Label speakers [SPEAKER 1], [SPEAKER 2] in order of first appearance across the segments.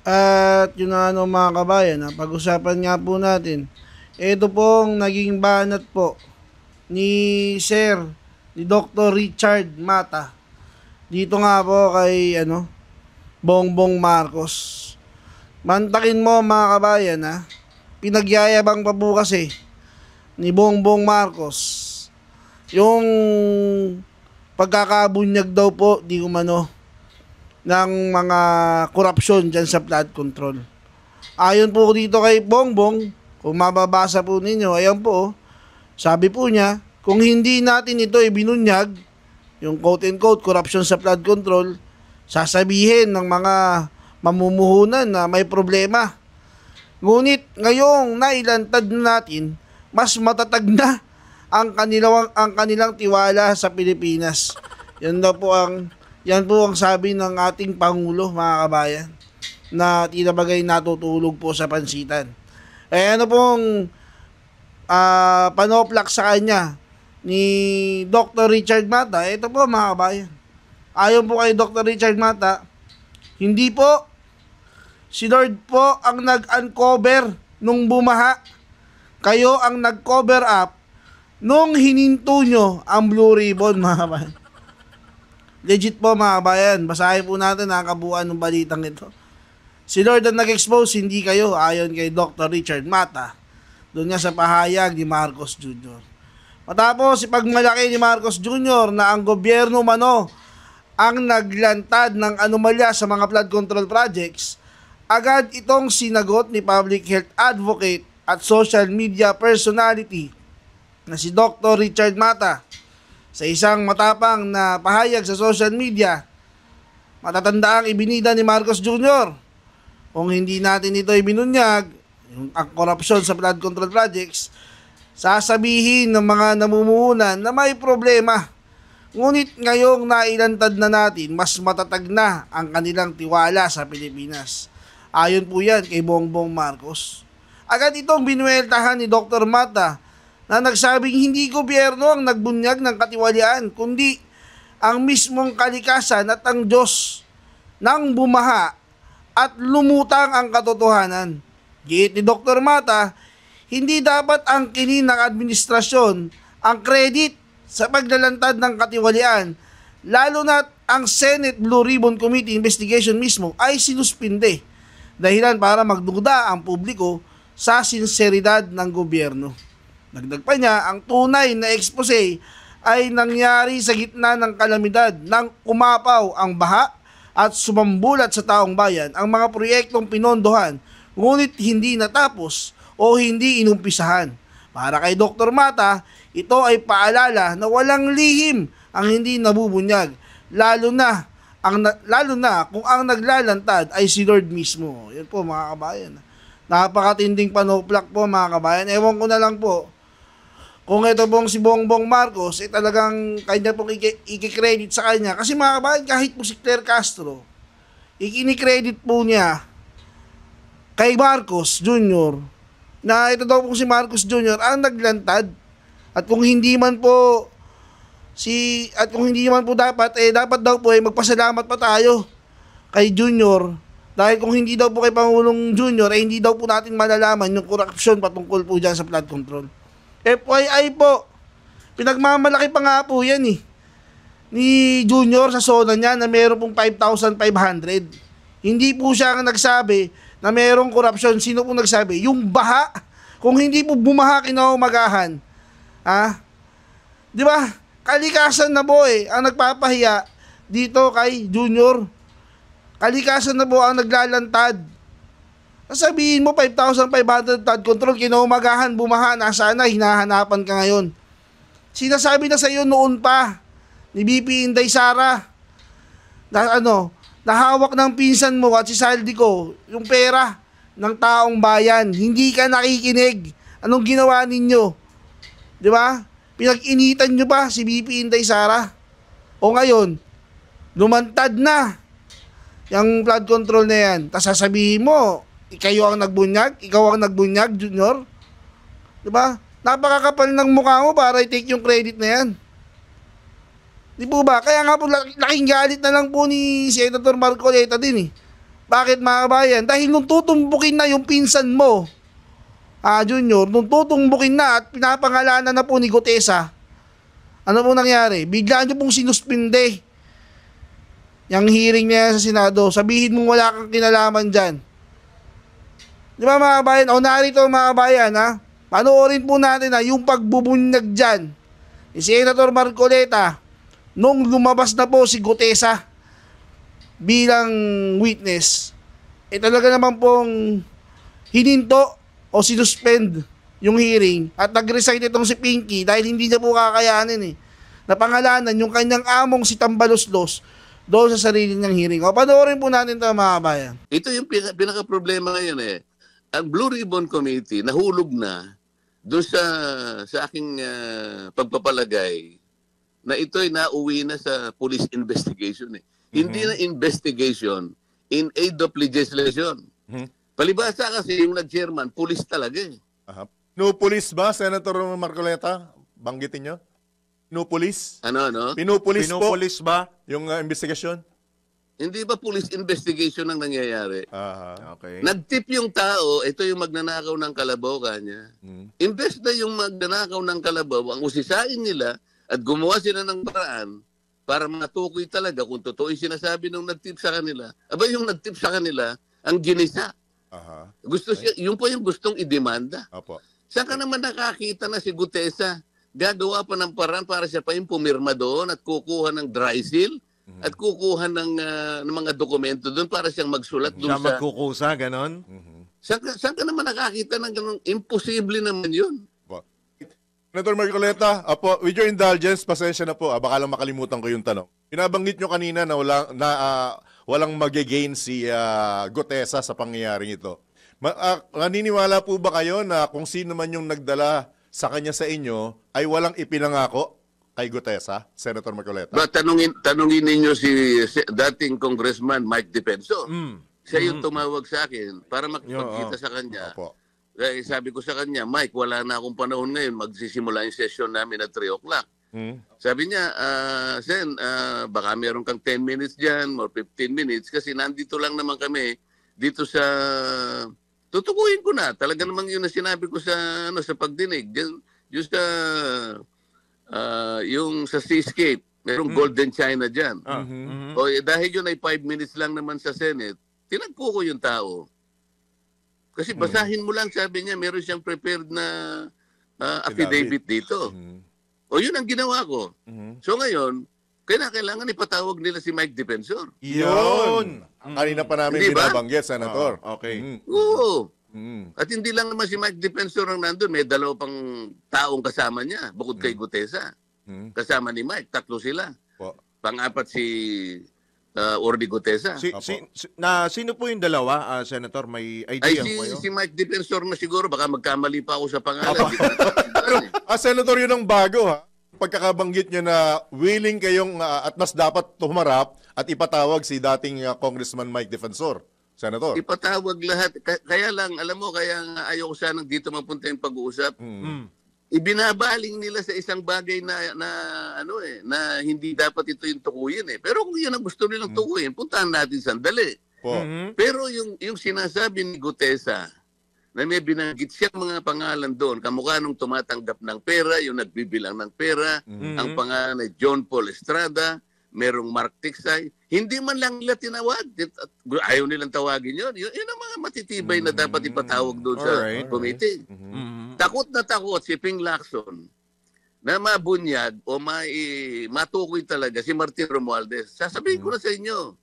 [SPEAKER 1] At yun na mga kabayan, pag-usapan nga po natin. Ito pong naging banat po ni Sir, ni Dr. Richard Mata. Dito nga po kay Bongbong Marcos. Mantakin mo mga kabayan Pinagyayabang pa po kasi ni Bongbong Marcos yung pagkakabunyag daw po di umano ng mga korupsyon dyan sa flood control. Ayon po dito kay Bongbong, kung mababasa po ninyo, ayan po, sabi po niya, kung hindi natin ito ibinunyag, yung quote-unquote corruption sa flood control, sasabihin ng mga mamumuhunan na may problema. Ngunit ngayong nailantad natin, mas matatag na ang kanilang tiwala sa Pilipinas. Yan po ang sabi ng ating Pangulo, mga kabayan, na tinabagay natutulog po sa pansitan. Ano pong panoplak sa kanya ni Dr. Richard Mata? Ito po mga kabayan. Ayon po kay Dr. Richard Mata, hindi po, si Lord po ang nag-uncover nung bumaha. Kayo ang nag-cover up nung hininto nyo ang Blue Ribbon, mga kabayan. Legit po mga kabayan, basahin po natin ang kabuuan ng balitang ito. Si Lord ang nag-expose, hindi kayo, ayon kay Dr. Richard Mata. Doon nga sa pahayag ni Marcos Jr. Matapos ipagmalaki ni Marcos Jr. na ang gobyerno umano ang naglantad ng anomalya sa mga flood control projects, agad itong sinagot ni Public Health Advocate at social media personality na si Dr. Richard Mata. Sa isang matapang na pahayag sa social media, matatanda ang ibinida ni Marcos Jr. Kung hindi natin ito ibinunyag, yung korupsyon sa flood control projects, sasabihin ng mga namumuhunan na may problema. Ngunit ngayong nailantad na natin, mas matatag na ang kanilang tiwala sa Pilipinas. Ayon po yan kay Bongbong Marcos. Agad itong binueltahan ni Dr. Mata na nagsabing hindi gobyerno ang nagbunyag ng katiwalian, kundi ang mismong kalikasan at ang Diyos nang bumaha at lumutang ang katotohanan. Giit ni Dr. Mata, hindi dapat angkinin ng administrasyon ang credit sa paglalantad ng katiwalian, lalo na ang Senate Blue Ribbon Committee investigation mismo ay sinuspinde, dahilan para magduda ang publiko sa sinseridad ng gobyerno. Dagdag pa niya, ang tunay na expose ay nangyari sa gitna ng kalamidad nang umapaw ang baha at sumambulat sa taong bayan ang mga proyektong pinondohan ngunit hindi natapos o hindi inumpisahan. Para kay Dr. Mata, ito ay paalala na walang lihim ang hindi nabubunyag, lalo na kung ang naglalantad ay si Lord mismo. Yan po mga kabayan. Napakatinding panoplak po mga kabayan. Ewan ko na lang po kung ito pong si Bongbong Marcos, talagang kanya pong i-credit sa kanya. Kasi mga kabayan, kahit po si Claire Castro, i-credit po niya kay Marcos Jr. na ito daw pong si Marcos Jr. ang naglantad. At kung hindi man po dapat, dapat daw po magpasalamat pa tayo kay Junior. Dahil kung hindi daw po kay Pangulong Junior, hindi daw po natin malalaman yung korupsyon patungkol po dyan sa flood control. FYI po, pinagmamalaki pa nga po yan ni Junior sa zona niya na meron pong 5,500. Hindi po siya ang nagsabi na merong korupsyon. Sino po nagsabi? Yung baha. Kung hindi po bumaha kinaumagahan, di ba? Kalikasan na po ang nagpapahiya dito kay Junior. Kalikasan na po ang naglalantad. Sabihin mo 5,500 flood control, kinaumagahan, bumaha, nasaan na, hinahanapan ka ngayon. Sinasabi na sa iyo noon pa ni BP Inday Sara na nahawak ng pinsan mo at si Saldico yung pera ng taong bayan. Hindi ka nakikinig. Anong ginawa ninyo? Di ba? Pinag-initan nyo ba si BP Inday Sara? O ngayon, lumantad na yung flood control na yan. Tapos sasabihin mo, ikaw ang nagbunyag, Junior. Diba? Napakakapal ng mukha mo para i-take yung credit na yan. Di po ba? Kaya nga po, laking galit na lang po ni Senator Marcoleta din Bakit mga kabayan? Dahil nung tutumbukin na yung pinsan mo, Junior, nung tutumbukin na at pinapangalanan na po ni Gutesa, ano po nangyari? Bigla nyo pong sinuspinde yung hearing niya sa Senado. Sabihin mong wala kang kinalaman dyan. Di ba mga kabayan? O narito mga kabayan, ha? Panoorin po natin yung pagbubunyag dyan ni Senator Marcoleta nung lumabas na po si Gutesa bilang witness. Talaga naman pong hininto o sinuspend yung hearing at nag-resign itong si Pinky dahil hindi niya po kakayanin napangalanan yung kanyang among si Tambaloslos doon sa sarili niyang hearing. O panoorin po natin ito mga kabayan.
[SPEAKER 2] Ito yung pinaka-problema ngayon Ang Blue Ribbon Committee nahulog na doon sa aking pagpapalagay na ito'y nauwi na sa police investigation Hindi na investigation in aid of legislation. Palibasa kasi yung nag-chairman, police talaga
[SPEAKER 3] Pinupulis ba, Senator Marcoleta? Banggitin nyo? Pinupulis?
[SPEAKER 2] Ano?
[SPEAKER 3] Pinupulis ba yung investigasyon?
[SPEAKER 2] Hindi ba police investigation ang nangyayari?
[SPEAKER 3] Okay.
[SPEAKER 2] Nag-tip yung tao, ito yung magnanakaw ng kalabaw kanya. Imbes na yung magnanakaw ng kalabaw, ang usisain nila at gumawa sila ng paraan para matukoy talaga kung totoo yung sinasabi nung nag-tip sa kanila. Aba yung nag-tip sa kanila, ang ginisa. Gusto siya, yun po yung gustong idemanda.
[SPEAKER 3] Opo.
[SPEAKER 2] Saan ka naman nakakita na si Gutesa gagawa pa ng paraan para siya pa yung pumirma doon at kukuha ng dry seal at kukuha ng mga dokumento doon para siyang magsulat doon
[SPEAKER 4] siya magkukusa, ganon?
[SPEAKER 2] Saan ka naman nakakita ng ganon? Imposible naman yun.
[SPEAKER 3] Senator Marcoleta, with your indulgence, pasensya na po. Baka lang makalimutan ko yung tanong. Pinabanggit nyo kanina na walang mag-gain si Gutesa sa pangyayaring ito. Naniniwala po ba kayo na kung sino man yung nagdala sa kanya sa inyo ay walang ipinangako kay Gutesa, Senator Marcoleta?
[SPEAKER 2] Tanungin ninyo si dating Congressman Mike Defensor. Siya yung tumawag sa akin para makipagkita sa kanya. Sabi ko sa kanya, Mike, wala na akong panahon ngayon. Magsisimula yung session namin at 3 o'clock. Sabi niya, Sen, baka meron kang 10 minutes dyan or 15 minutes kasi nandito lang naman kami dito sa... Tutukuhin ko na. Talaga namang yun na sinabi ko sa pagdinig. Yung sa Seascape, merong Golden China dyan. O dahil yun ay 5 minutes lang naman sa Senate, tinagpo ko yung tao. Kasi basahin mo lang, sabi niya, meron siyang prepared na affidavit dito. O yun ang ginawa ko. So ngayon, kailangan ipatawag nila si Mike Defensor.
[SPEAKER 3] Yun! Kanina pa namin binabanggit, Senator.
[SPEAKER 4] Okay.
[SPEAKER 2] Oo. At hindi lang naman si Mike Defensor ang nandun. May 2 pang taong kasama niya, bukod kay Gutesa. Kasama ni Mike, 3 sila. Pang-4 si Orly Gutesa.
[SPEAKER 4] Sino po yung dalawa, Senator? May idea po kayo?
[SPEAKER 2] Si Mike Defensor na siguro. Baka magkamali pa ako sa pangalan.
[SPEAKER 3] Senator, yun ang bago, ha? Pagkakabanggit niya na willing kayong at mas dapat tumarap at ipatawag si dating Congressman Mike Defensor, Senator.
[SPEAKER 2] Ipatawag lahat. Kaya lang, alam mo, kaya ayaw ko sanang dito mapunta yung pag-uusap. Ibinabaling nila sa isang bagay na hindi dapat ito yung tukuyin Pero kung yun ang gusto nilang tukuyin, puntahan natin sandali. Pero yung sinasabi ni Gutesa, na may binanggit siyang mga pangalan doon, kamukha nung tumatanggap ng pera, yung nagbibilang ng pera, ang pangalan ay John Paul Estrada, merong Mark Tiksay, hindi man lang nila tinawag. Ayaw nilang tawagin yun. Yun ang mga matitibay na dapat ipatawag doon sa committee. Takot na takot si Ping Lacson na mabunyag o matukoy talaga si Martin Romualdez. Sasabihin ko na sa inyo,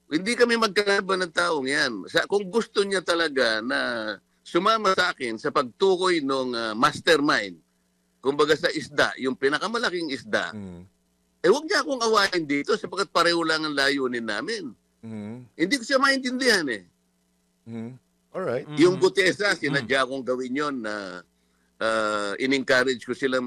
[SPEAKER 2] hindi kami magkalaban ng taong yan. Kung gusto niya talaga na sumama sa akin sa pagtukoy ng mastermind, kumbaga sa isda, yung pinakamalaking isda, huwag niya akong awayin dito sapagkat pareho lang ang layunin namin. Hindi ko siya maintindihan
[SPEAKER 3] Alright.
[SPEAKER 2] Yung Gutesa, sinadya akong gawin yon na in-encourage ko silang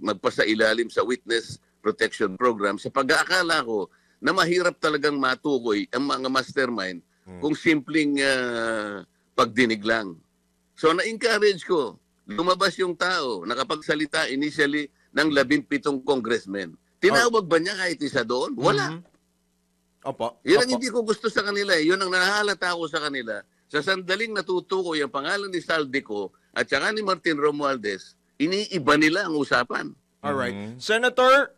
[SPEAKER 2] magpasailalim sa witness protection program sa pag-aakala ko na mahirap talagang matukoy ang mga mastermind kung simpleng pagdinig lang. So na-encourage ko, lumabas yung tao, nakapagsalita initially ng 17 congressmen. Tinawag ba niya kahit isa doon? Wala.
[SPEAKER 4] Opo.
[SPEAKER 2] Yun ang
[SPEAKER 4] Opo.
[SPEAKER 2] hindi ko gusto sa kanila eh. Yun ang nahahalata ko sa kanila. Sa sandaling natutukoy ang pangalan ni Saldico at saka ni Martin Romualdez, iniiba nila ang usapan.
[SPEAKER 4] Alright. Senator,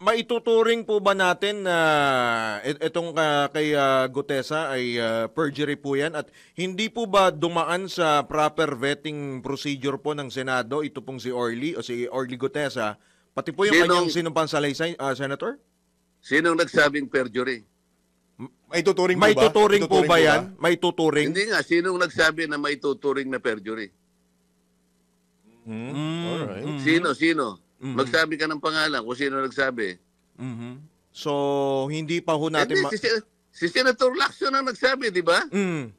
[SPEAKER 4] maituturing po ba natin na itong kay Gutesa ay perjury po yan at hindi po ba dumaan sa proper vetting procedure po ng Senado ito pong si Orly Gutesa, pati po yung kanyang sinumpang salaysay, Senator?
[SPEAKER 2] Sinong nagsabing perjury?
[SPEAKER 3] May tuturing
[SPEAKER 4] May
[SPEAKER 3] po ba?
[SPEAKER 4] tuturing po ba yan? May tuturing?
[SPEAKER 2] Hindi nga, sinong nagsabi na may tuturing na perjury?
[SPEAKER 3] Alright.
[SPEAKER 2] Sino? Magsabi ka ng pangalan kung sino nagsabi.
[SPEAKER 4] Mhm. So, hindi pa ho natin...
[SPEAKER 2] Hindi, si Senator Lacson ang nagsabi, di ba?
[SPEAKER 4] Mhm.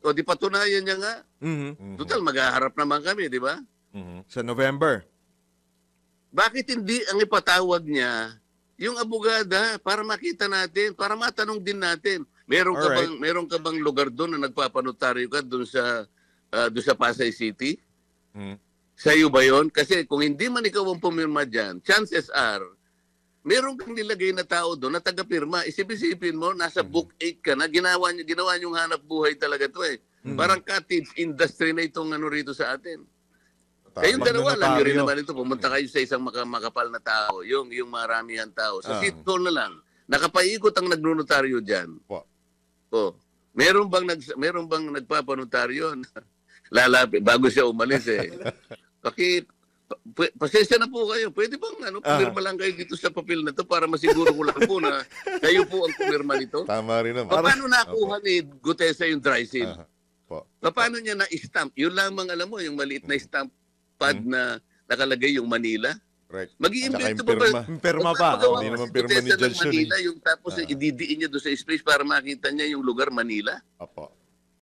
[SPEAKER 2] O di patunayan niya nga.
[SPEAKER 4] Mhm.
[SPEAKER 2] Total, maghaharap naman kami, di ba?
[SPEAKER 4] Sa November.
[SPEAKER 2] Bakit hindi ang ipatawag niya yung abogada para makita natin, para matanong din natin.
[SPEAKER 4] Alright.
[SPEAKER 2] Meron ka bang lugar doon na nagpapanotaryo ka doon sa Pasay City? Sa iyo ba yun? Kasi kung hindi man ikaw ang pumirma dyan, chances are, meron kang nilagay na tao doon na taga-pirma. Isipin mo, nasa book 8 ka na, ginawa niyong hanap buhay talaga to eh. Parang cottage industry na itong ano rito sa atin. Kayong dalawa, alam nyo rin naman ito, pumunta kayo sa isang makapal na tao, yung maramihan tao. Sa City Hall na lang, nakapaikot ang nagnonotaryo dyan. Oh, meron bang nagpapanotaryo? Lalapit, bago siya umalis eh. Pasensya na po kayo. Pwede bang pumirma lang kayo dito sa papel na to para masiguro ko lang po na kayo po ang pumirma nito?
[SPEAKER 3] Tama rin naman.
[SPEAKER 2] Paano nakuha ni Gutesa yung dry seal?
[SPEAKER 3] Po.
[SPEAKER 2] Paano niya na-stamp? Yun lamang alam mo, yung maliit na stamp pad na nakalagay yung Manila.
[SPEAKER 3] Right.
[SPEAKER 2] Mag-i-invento
[SPEAKER 3] Saka yung
[SPEAKER 2] pa
[SPEAKER 3] pirma.
[SPEAKER 4] Yung pirma pa.
[SPEAKER 2] Magpapagawa
[SPEAKER 3] Hindi
[SPEAKER 2] pa
[SPEAKER 3] naman
[SPEAKER 2] si
[SPEAKER 3] pirma ni
[SPEAKER 2] Gutesa ng
[SPEAKER 3] Judge yun eh.
[SPEAKER 2] Manila, yung tapos ididiin niya doon sa space para makita niya yung lugar Manila.
[SPEAKER 3] Opo.